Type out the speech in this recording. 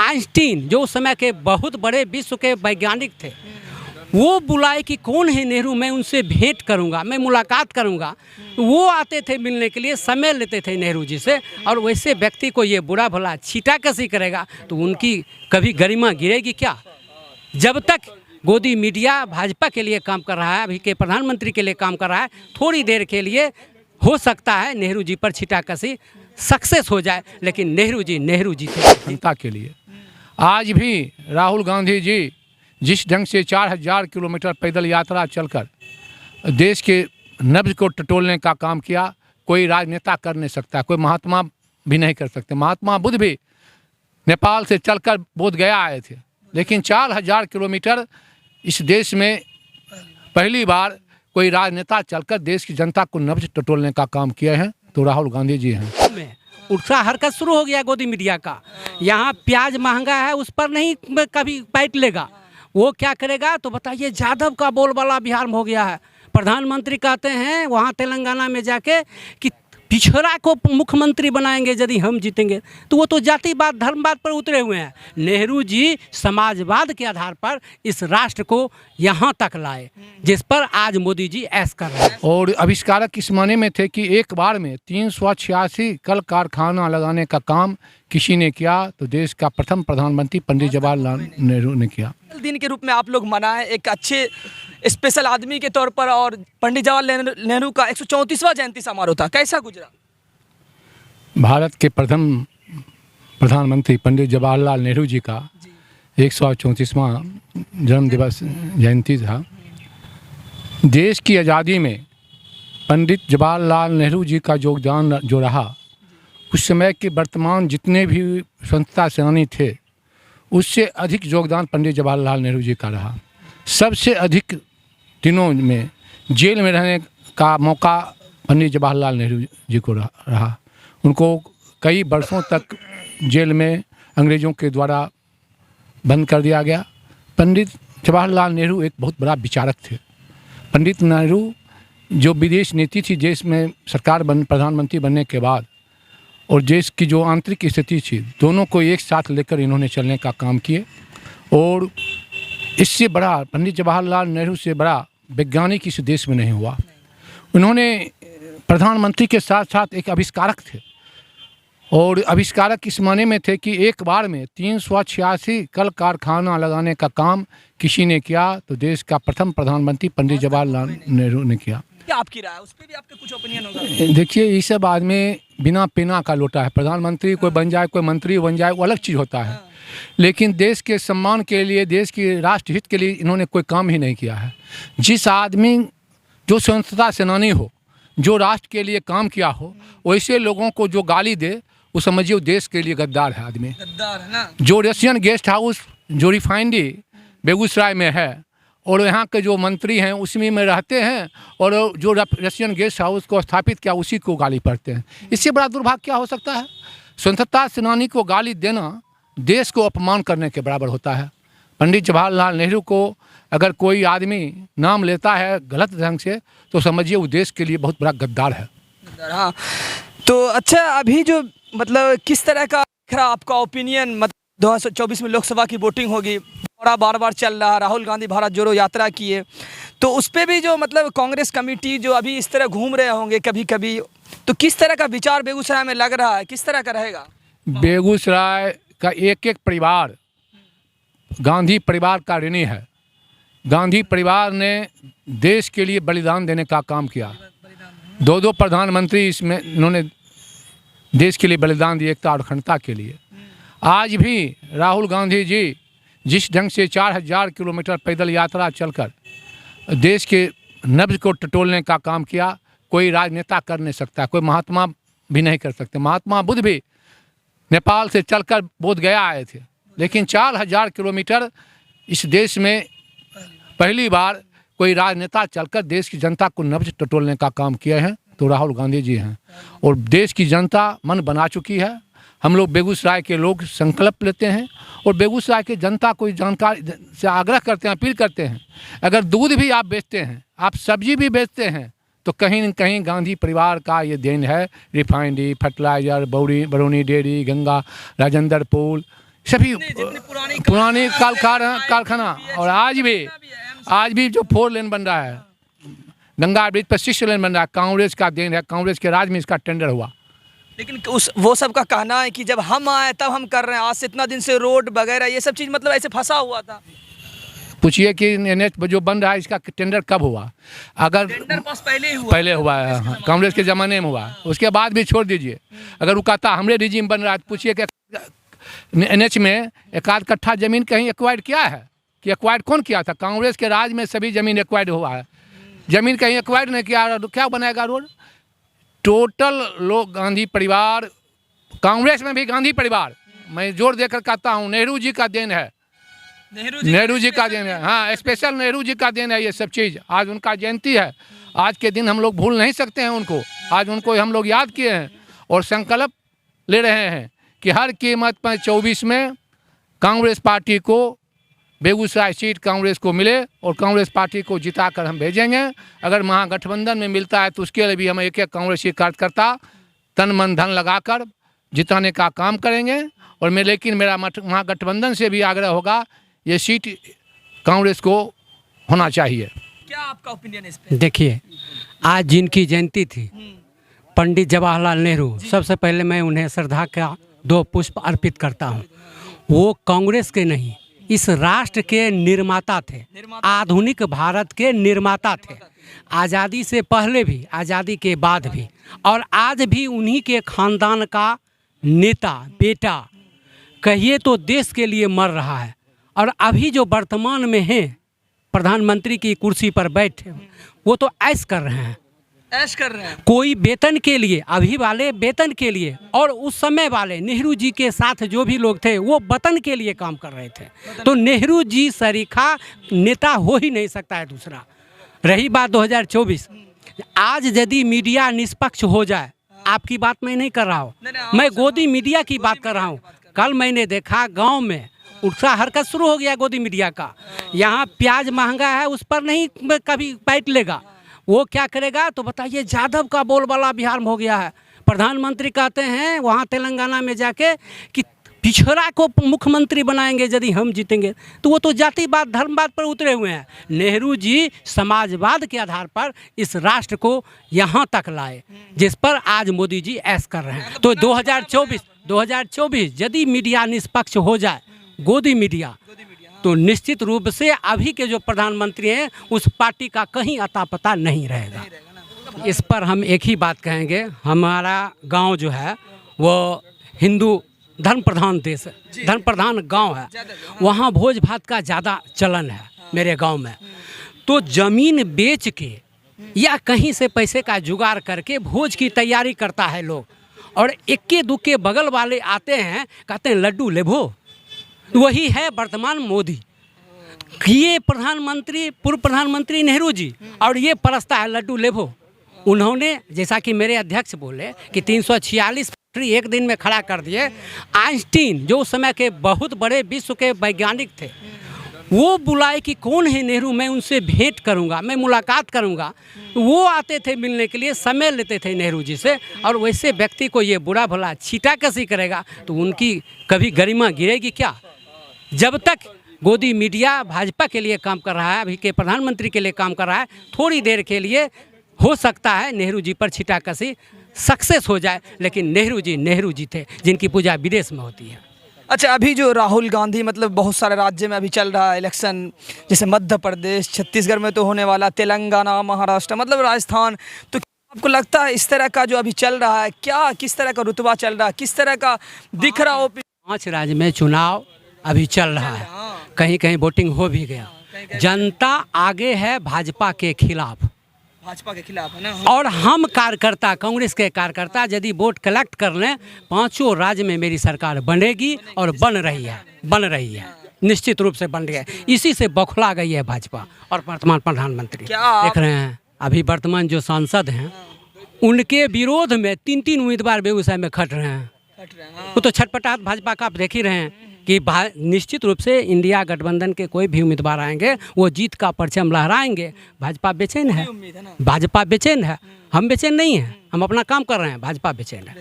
Einstein जो उस समय के बहुत बड़े विश्व के वैज्ञानिक थे, वो बुलाए कि कौन है नेहरू, मैं उनसे भेंट करूंगा, मैं मुलाकात करूंगा। वो आते थे मिलने के लिए, समय लेते थे नेहरू जी से। और वैसे व्यक्ति को ये बुरा भला छीटाकशी करेगा तो उनकी कभी गरिमा गिरेगी क्या? जब तक गोदी मीडिया भाजपा के लिए काम कर रहा है, अभी के प्रधानमंत्री के लिए काम कर रहा है, थोड़ी देर के लिए हो सकता है नेहरू जी पर छीटाकशी सक्सेस हो जाए, लेकिन नेहरू जी थे जनता के लिए। आज भी राहुल गांधी जी जिस ढंग से 4000 किलोमीटर पैदल यात्रा चलकर देश के नब्ज को टटोलने का काम किया, कोई राजनेता कर नहीं सकता, कोई महात्मा भी नहीं कर सकते। महात्मा बुद्ध भी नेपाल से चलकर बोध गया आए थे, लेकिन 4000 किलोमीटर इस देश में पहली बार कोई राजनेता चलकर देश की जनता को नब्ज टटोलने का काम किए हैं तो राहुल गांधी जी हैं। उत्साह हरकत शुरू हो गया गोदी मीडिया का। यहाँ प्याज महंगा है, उस पर नहीं कभी पैट लेगा। वो क्या करेगा तो बताइए, जादव का बोलबाला बिहार में हो गया है। प्रधानमंत्री कहते हैं वहाँ तेलंगाना में जाके कि पिछड़ा को मुख्यमंत्री बनाएंगे यदि हम जीतेंगे। तो वो तो जातिवाद धर्मवाद पर उतरे हुए हैं। नेहरू जी समाजवाद के आधार पर इस राष्ट्र को यहाँ तक लाए जिस पर आज मोदी जी ऐश कर रहे हैं। और आविष्कारक इस माने में थे कि एक बार में 386 कल कारखाना लगाने का काम किसी ने किया तो देश का प्रथम प्रधानमंत्री पंडित जवाहरलाल नेहरू ने किया। दिन के रूप में आप लोग मनाएं एक अच्छे स्पेशल आदमी के तौर पर, और पंडित जवाहरलाल नेहरू का 134वां जयंती समारोह था, कैसा गुजरा? भारत के प्रथम प्रधानमंत्री पंडित जवाहरलाल नेहरू जी का 134वां जन्म दिवस जयंती था। देश की आज़ादी में पंडित जवाहरलाल नेहरू जी का योगदान जो रहा, उस समय के वर्तमान जितने भी स्वतंत्रता सेनानी थे उससे अधिक योगदान पंडित जवाहरलाल नेहरू जी का रहा। सबसे अधिक दिनों में जेल में रहने का मौका पंडित जवाहरलाल नेहरू जी को रहा। उनको कई वर्षों तक जेल में अंग्रेज़ों के द्वारा बंद कर दिया गया। पंडित जवाहरलाल नेहरू एक बहुत बड़ा विचारक थे। पंडित नेहरू जो विदेश नीति थी देश में सरकार प्रधानमंत्री बनने के बाद, और देश की जो आंतरिक स्थिति थी, दोनों को एक साथ लेकर इन्होंने चलने का काम किए। और इससे बड़ा पंडित जवाहरलाल नेहरू से बड़ा वैज्ञानिक इस देश में नहीं हुआ। उन्होंने प्रधानमंत्री के साथ साथ एक आविष्कारक थे, और आविष्कारक इस माने में थे कि एक बार में 386 कल कारखाना लगाने का काम किसी ने किया तो देश का प्रथम प्रधानमंत्री पंडित जवाहरलाल नेहरू ने किया। क्या आपकी राय है उस पर भी आपका कुछ ओपिनियन होगा? देखिए, ये सब आदमी बिना पेना का लोटा है। प्रधानमंत्री कोई बन जाए, कोई मंत्री बन जाए, वो अलग चीज़ होता है, लेकिन देश के सम्मान के लिए, देश की राष्ट्रहित के लिए इन्होंने कोई काम ही नहीं किया है। जिस आदमी जो स्वतंत्रता सेनानी हो, जो राष्ट्र के लिए काम किया हो, वैसे लोगों को जो गाली दे वो समझिए देश के लिए गद्दार है आदमी। गद्दार है ना। जो रशियन गेस्ट हाउस जो रिफाइनरी बेगूसराय में है और यहाँ के जो मंत्री हैं उसी में रहते हैं, और जो रशियन गेस्ट हाउस को स्थापित किया उसी को गाली पड़ते हैं। इससे बड़ा दुर्भाग्य क्या हो सकता है? स्वतंत्रता सेनानी को गाली देना देश को अपमान करने के बराबर होता है। पंडित जवाहरलाल नेहरू को अगर कोई आदमी नाम लेता है गलत ढंग से तो समझिए वो देश के लिए बहुत बड़ा गद्दार है। हाँ, तो अच्छा, अभी जो मतलब किस तरह का दिख रहा आपका ओपिनियन? मतलब 2024 में लोकसभा की वोटिंग होगी, बार बार चल रहा, राहुल गांधी भारत जोड़ो यात्रा किए, तो उस पर भी जो मतलब कांग्रेस कमेटी जो अभी इस तरह घूम रहे होंगे कभी कभी, तो किस तरह का विचार बेगूसराय में लग रहा है, किस तरह का रहेगा? बेगूसराय का एक एक परिवार गांधी परिवार का ऋणी है। गांधी परिवार ने देश के लिए बलिदान देने का काम किया। दो प्रधानमंत्री इसमें इन्होंने देश के लिए बलिदान दिए, एकता और अखंडता के लिए। आज भी राहुल गांधी जी जिस ढंग से 4000 किलोमीटर पैदल यात्रा चलकर देश के नब्ज को टटोलने का काम किया, कोई राजनेता कर नहीं सकता, कोई महात्मा भी नहीं कर सकते। महात्मा बुद्ध भी नेपाल से चलकर बोध गया आए थे, लेकिन 4000 किलोमीटर इस देश में पहली बार कोई राजनेता चलकर देश की जनता को नब्ज टटोलने का काम किए हैं तो राहुल गांधी जी हैं। और देश की जनता मन बना चुकी है। हम लोग बेगूसराय के लोग संकल्प लेते हैं और बेगूसराय की जनता को जानकारी से आग्रह करते हैं, अपील करते हैं, अगर दूध भी आप बेचते हैं, आप सब्जी भी बेचते हैं, तो कहीं न कहीं गांधी परिवार का ये देन है। Refinery, fertiliser, Barauni dairy, Ganga Rajendra पुल, सभी जितनी पुरानी कारखाना और आज भी जो 4 लेन बन रहा है, गंगा ब्रिज पर 6 लेन बन रहा है, कांग्रेस का देन है। कांग्रेस के राज में इसका टेंडर हुआ। लेकिन वो सब का कहना है कि जब हम आए तब हम कर रहे हैं, आज से इतना दिन से रोड वगैरह ये सब चीज़ मतलब ऐसे फंसा हुआ था। पूछिए कि NH जो बन रहा है इसका टेंडर कब हुआ? अगर टेंडर पास पहले हुआ है, हाँ, कांग्रेस के ज़माने में हुआ, उसके बाद भी छोड़ दीजिए। अगर वो कहता हमरे रिजीम बन रहा है तो पूछिए कि NH में 1 कट्ठा ज़मीन कहीं एक्वायर्ड किया है? कि एक्वायर्ड कौन किया था? कांग्रेस के राज में सभी ज़मीन एक्वायर्ड हुआ है। ज़मीन कहीं एक्वायर्ड नहीं किया, क्या बनाएगा रोड? टोटल लोग गांधी परिवार, कांग्रेस में भी गांधी परिवार, मैं जोर देकर कहता हूँ, नेहरू जी का देन है। नेहरू जी का देन है, हाँ, स्पेशल नेहरू जी का देन है ये सब चीज़। आज उनका जयंती है, आज के दिन हम लोग भूल नहीं सकते हैं उनको। आज उनको हम लोग याद किए हैं और संकल्प ले रहे हैं कि हर कीमत पर 24 में कांग्रेस पार्टी को बेगूसराय सीट कांग्रेस को मिले और कांग्रेस पार्टी को जिताकर हम भेजेंगे। अगर महागठबंधन में मिलता है तो उसके लिए भी हम एक कांग्रेसी कार्यकर्ता तन मन धन लगाकर जिताने का काम करेंगे। और लेकिन मेरा महागठबंधन से भी आग्रह होगा, ये सीट कांग्रेस को होना चाहिए। क्या आपका ओपिनियन इस पे? देखिए, आज जिनकी जयंती थी, पंडित जवाहरलाल नेहरू, सबसे पहले मैं उन्हें श्रद्धा का 2 पुष्प अर्पित करता हूँ। वो कांग्रेस के नहीं, इस राष्ट्र के निर्माता थे, आधुनिक भारत के निर्माता थे। आज़ादी से पहले भी, आज़ादी के बाद भी, और आज भी उन्हीं के खानदान का नेता बेटा कहिए तो देश के लिए मर रहा है। और अभी जो वर्तमान में हैं, प्रधानमंत्री की कुर्सी पर बैठे, वो तो ऐश कर रहे हैं, ऐश कर रहे हैं। कोई वेतन के लिए, अभी वाले वेतन के लिए, और उस समय वाले नेहरू जी के साथ जो भी लोग थे वो वतन के लिए काम कर रहे थे। तो नेहरू जी सरीखा नेता हो ही नहीं सकता है दूसरा। रही बात 2024, आज यदि मीडिया निष्पक्ष हो जाए, आपकी बात मैं नहीं कर रहा हूँ, मैं गोदी मीडिया की बात कर रहा हूँ। कल मैंने देखा गाँव में उत्साह हरकत शुरू हो गया गोदी मीडिया का। यहाँ प्याज महंगा है, उस पर नहीं कभी पैट लेगा। वो क्या करेगा तो बताइए, जादव का बोलबाला बिहार में हो गया है। प्रधानमंत्री कहते हैं वहाँ तेलंगाना में जाके कि पिछड़ा को मुख्यमंत्री बनाएंगे यदि हम जीतेंगे। तो वो तो जातिवाद धर्मवाद पर उतरे हुए हैं। नेहरू जी समाजवाद के आधार पर इस राष्ट्र को यहाँ तक लाए जिस पर आज मोदी जी ऐश कर रहे हैं। तो 2024 यदि मीडिया निष्पक्ष हो जाए, गोदी मीडिया, तो निश्चित रूप से अभी के जो प्रधानमंत्री हैं उस पार्टी का कहीं अता पता नहीं रहेगा। इस पर हम एक ही बात कहेंगे, हमारा गांव जो है वो हिंदू धर्म प्रधान देश है, धर्म प्रधान गांव है। वहाँ भोज भात का ज़्यादा चलन है मेरे गांव में। तो ज़मीन बेच के या कहीं से पैसे का जुगाड़ करके भोज की तैयारी करता है लोग, और इक्के दुक्के बगल वाले आते हैं, कहते हैं लड्डू लेभो। वही है वर्तमान मोदी। ये प्रधानमंत्री, पूर्व प्रधानमंत्री नेहरू जी, और ये परस्ता है लड्डू लेभो। उन्होंने, जैसा कि मेरे अध्यक्ष बोले कि 346 फैक्ट्री एक दिन में खड़ा कर दिए। आइंस्टीन जो उस समय के बहुत बड़े विश्व के वैज्ञानिक थे, वो बुलाए कि कौन है नेहरू, मैं उनसे भेंट करूंगा, मैं मुलाकात करूंगा। वो आते थे मिलने के लिए, समय लेते थे नेहरू जी से। और वैसे व्यक्ति को ये बुरा भला छीटाकशी करेगा तो उनकी कभी गरिमा गिरेगी क्या? जब तक गोदी मीडिया भाजपा के लिए काम कर रहा है, अभी के प्रधानमंत्री के लिए काम कर रहा है, थोड़ी देर के लिए हो सकता है नेहरू जी पर छीटाकशी सक्सेस हो जाए, लेकिन नेहरू जी थे जिनकी पूजा विदेश में होती है। अच्छा, अभी जो राहुल गांधी मतलब बहुत सारे राज्य में अभी चल रहा है इलेक्शन, जैसे मध्य प्रदेश, छत्तीसगढ़ में तो होने वाला, तेलंगाना, महाराष्ट्र, मतलब राजस्थान, तो आपको लगता है इस तरह का जो अभी चल रहा है, क्या किस तरह का रुतबा चल रहा है, किस तरह का दिख रहा हो? 5 राज्य में चुनाव अभी चल रहा है, कहीं कहीं वोटिंग हो भी गया। जनता आगे है भाजपा के खिलाफ, है ना। और हम कार्यकर्ता, कांग्रेस के कार्यकर्ता यदि वोट कलेक्ट कर लें, 5 राज्य में मेरी सरकार बनेगी और बन रही है, निश्चित रूप से बन रही है। इसी से बौखला गई है भाजपा और वर्तमान प्रधानमंत्री। देख रहे हैं अभी वर्तमान जो सांसद हैं, उनके विरोध में 3 उम्मीदवार बेगूसराय में खट रहे हैं। वो तो छटपटाहट भाजपा का आप देख ही रहे हैं कि निश्चित रूप से इंडिया गठबंधन के कोई भी उम्मीदवार आएंगे वो जीत का परचम लहराएंगे। भाजपा बेचैन है, भाजपा बेचैन है, हम बेचैन नहीं हैं, हम अपना काम कर रहे हैं, भाजपा बेचैन है।